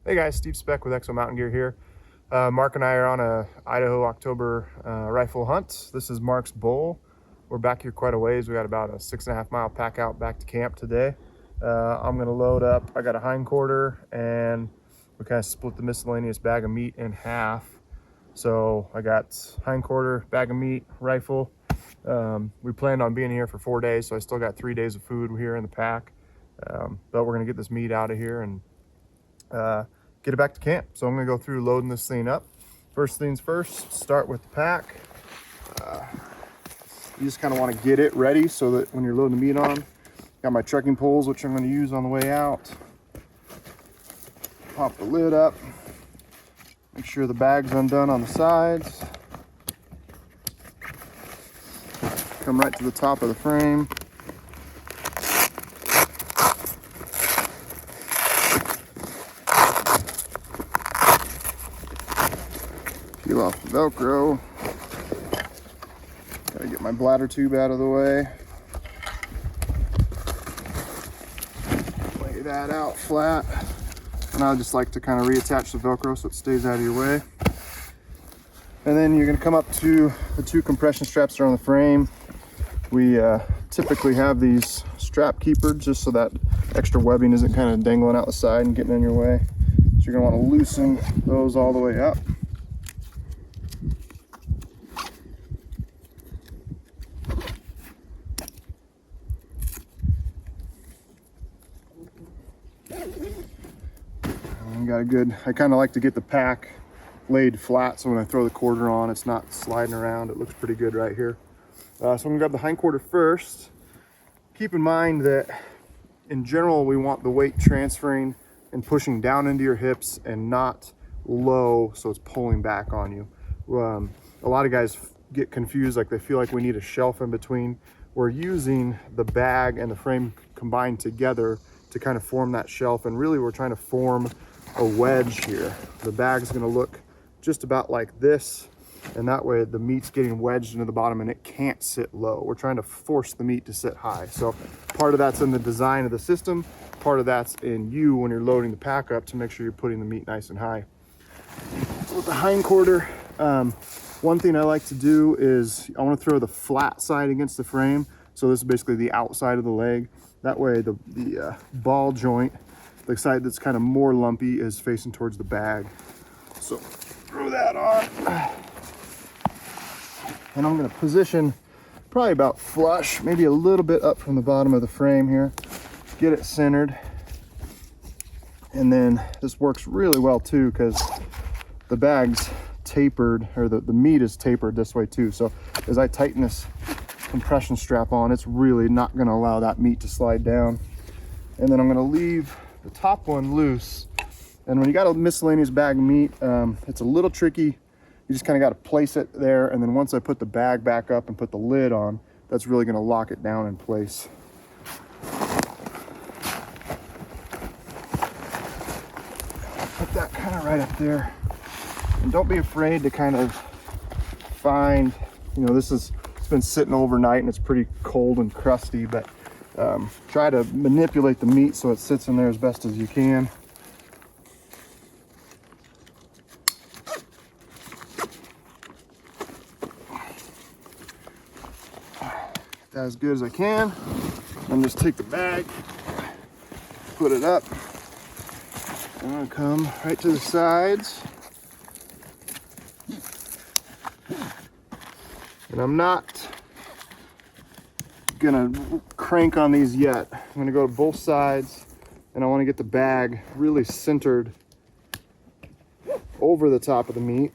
Hey guys, Steve Speck with Exo Mountain Gear here. Mark and I are on a Idaho October rifle hunt. This is Mark's bull. We're back here quite a ways. We got about a 6.5 mile pack out back to camp today. I'm gonna load up. I got a hind quarter and we kind of split the miscellaneous bag of meat in half. So I got hind quarter, bag of meat, rifle. We planned on being here for 4 days, so I still got 3 days of food here in the pack. But we're gonna get this meat out of here and get it back to camp. So I'm gonna go through loading this thing up. First things first, start with the pack. You just kind of want to get it ready so that when you're loading the meat on, got my trekking poles, which I'm going to use on the way out. Pop the lid up. Make sure the bag's undone on the sides. Come right to the top of the frame. Peel off the Velcro. Gotta get my bladder tube out of the way. Lay that out flat. And I just like to kind of reattach the Velcro so it stays out of your way. And then you're gonna come up to the 2 compression straps that are on the frame. We typically have these strap keepers just so that extra webbing isn't kind of dangling out the side and getting in your way. So you're gonna want to loosen those all the way up. Got a good, I kind of like to get the pack laid flat so when I throw the quarter on it's not sliding around. It looks pretty good right here. So I'm gonna grab the hind quarter first. Keep in mind that in general we want the weight transferring and pushing down into your hips and not low so it's pulling back on you. A lot of guys get confused, like they feel like we need a shelf in between. We're using the bag and the frame combined together to kind of form that shelf, and really we're trying to form a wedge here. The bag's going to look just about like this, and that way the meat's getting wedged into the bottom and it can't sit low. We're trying to force the meat to sit high. So part of that's in the design of the system, part of that's in you when you're loading the pack up to make sure you're putting the meat nice and high. So with the hind quarter, one thing I like to do is I want to throw the flat side against the frame. So this is basically the outside of the leg. That way the ball joint, the side that's kind of more lumpy, is facing towards the bag. So throw that on. And I'm gonna position probably about flush, maybe a little bit up from the bottom of the frame here. Get it centered. And then this works really well too because the bag's tapered, or the meat is tapered this way too. So as I tighten this compression strap on, it's really not gonna allow that meat to slide down. And then I'm gonna leave the top one loose. And when you got a miscellaneous bag of meat, it's a little tricky. You just kind of got to place it there, and then once I put the bag back up and put the lid on, that's really going to lock it down in place. Put that kind of right up there, and don't be afraid to kind of find, you know, it's been sitting overnight and it's pretty cold and crusty, but try to manipulate the meat so it sits in there as best as you can. Get that as good as I can. And just take the bag, put it up. I'm gonna come right to the sides. And I'm not gonna crank on these yet. I'm gonna go to both sides, and I want to get the bag really centered over the top of the meat.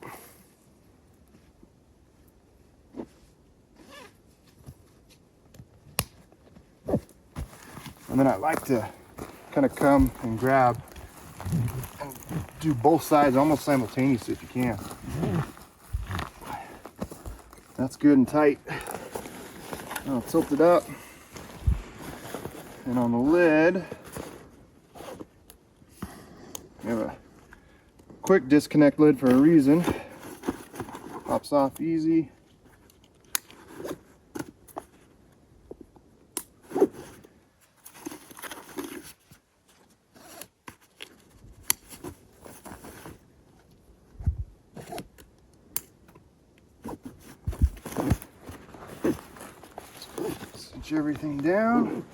And then I like to kind of come and grab and do both sides almost simultaneously if you can. That's good and tight. I'll tilt it up, and on the lid we have a quick disconnect lid for a reason. Pops off easy. Cinch everything down.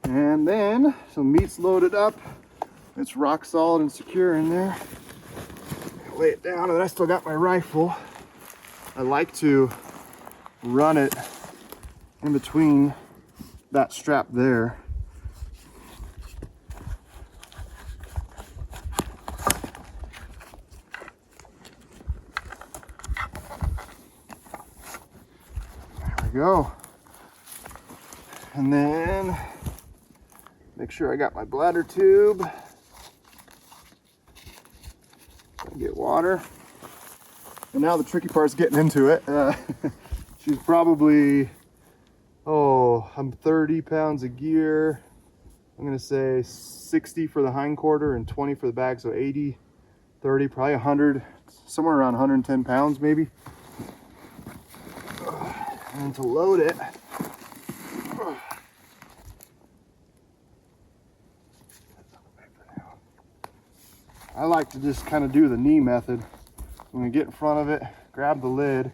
And then some meat's loaded up. It's rock solid and secure in there. Lay it down, and then I still got my rifle. I like to run it in between that strap there. There we go. And then make sure I got my bladder tube. Get water. And now the tricky part's getting into it. She's probably, I'm 30 pounds of gear. I'm gonna say 60 for the hind quarter and 20 for the bag, so 80, 30, probably 100, somewhere around 110 pounds maybe. And to load it, I like to just kind of do the knee method. I'm gonna get in front of it, grab the lid,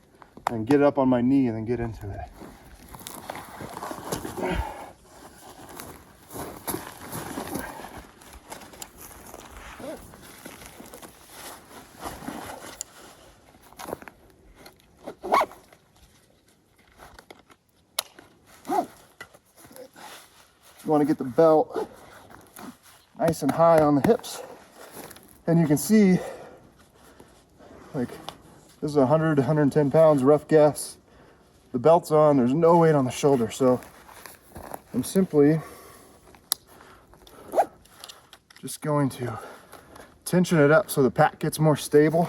and get it up on my knee and then get into it. You want to get the belt nice and high on the hips. And you can see, like, this is 100 to 110 pounds, rough guess. The belt's on, there's no weight on the shoulder, so I'm simply just going to tension it up so the pack gets more stable,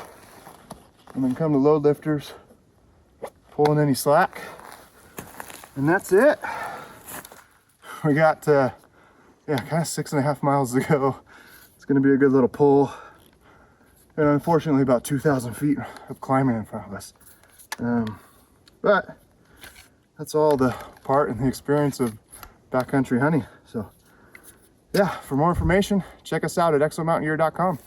and then come to load lifters, pulling any slack, and that's it. We got, kind of 6.5 miles to go. It's gonna be a good little pull. And unfortunately about 2,000 feet of climbing in front of us. But that's all the part and the experience of backcountry hunting. So yeah, for more information, check us out at exomountaineer.com.